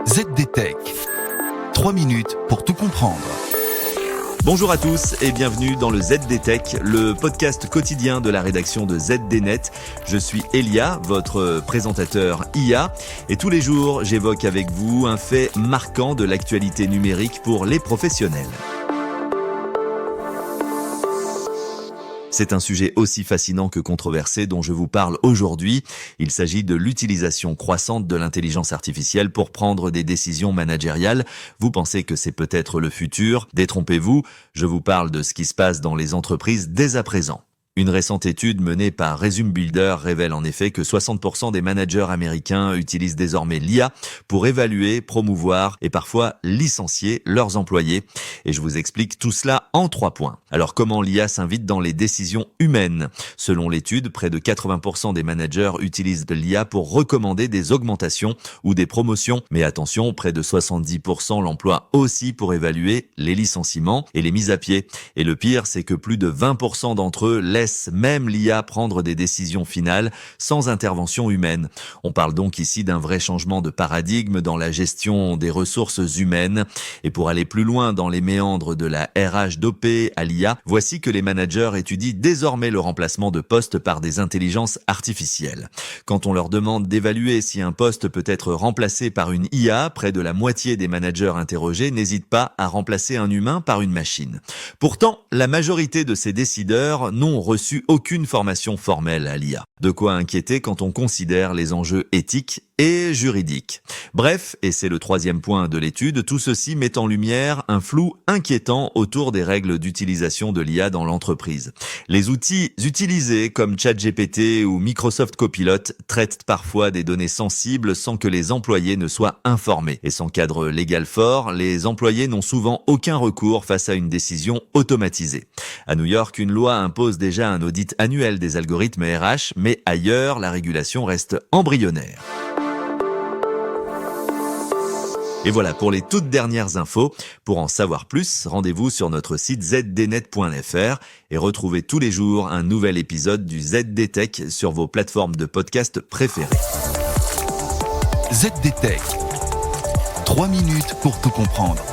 ZDTech. 3 minutes pour tout comprendre. Bonjour à tous et bienvenue dans le ZDTech, le podcast quotidien de la rédaction de ZDNet. Je suis Elia, votre présentateur IA, et tous les jours j'évoque avec vous un fait marquant de l'actualité numérique pour les professionnels. C'est un sujet aussi fascinant que controversé dont je vous parle aujourd'hui. Il s'agit de l'utilisation croissante de l'intelligence artificielle pour prendre des décisions managériales. Vous pensez que c'est peut-être le futur? Détrompez-vous, je vous parle de ce qui se passe dans les entreprises dès à présent. Une récente étude menée par Resume Builder révèle en effet que 60% des managers américains utilisent désormais l'IA pour évaluer, promouvoir et parfois licencier leurs employés. Et je vous explique tout cela en 3 points. Alors comment l'IA s'invite dans les décisions humaines? Selon l'étude, près de 80% des managers utilisent l'IA pour recommander des augmentations ou des promotions. Mais attention, près de 70% l'emploient aussi pour évaluer les licenciements et les mises à pied. Et le pire, c'est que plus de 20% d'entre eux laissent même l'IA prendre des décisions finales sans intervention humaine. On parle donc ici d'un vrai changement de paradigme dans la gestion des ressources humaines. Et pour aller plus loin dans les méandres de la RH dopée à l'IA, voici que les managers étudient désormais le remplacement de postes par des intelligences artificielles. Quand on leur demande d'évaluer si un poste peut être remplacé par une IA, près de la moitié des managers interrogés n'hésitent pas à remplacer un humain par une machine. Pourtant, la majorité de ces décideurs n'ont reçu aucune formation formelle à l'IA. De quoi inquiéter quand on considère les enjeux éthiques et juridiques. Bref, et c'est le 3e point de l'étude, tout ceci met en lumière un flou inquiétant autour des règles d'utilisation de l'IA dans l'entreprise. Les outils utilisés comme ChatGPT ou Microsoft Copilot traitent parfois des données sensibles sans que les employés ne soient informés. Et sans cadre légal fort, les employés n'ont souvent aucun recours face à une décision automatisée. À New York, une loi impose déjà un audit annuel des algorithmes RH, mais ailleurs, la régulation reste embryonnaire. Et voilà pour les toutes dernières infos. Pour en savoir plus, rendez-vous sur notre site zdnet.fr et retrouvez tous les jours un nouvel épisode du ZDTech sur vos plateformes de podcast préférées. ZDTech. 3 minutes pour tout comprendre.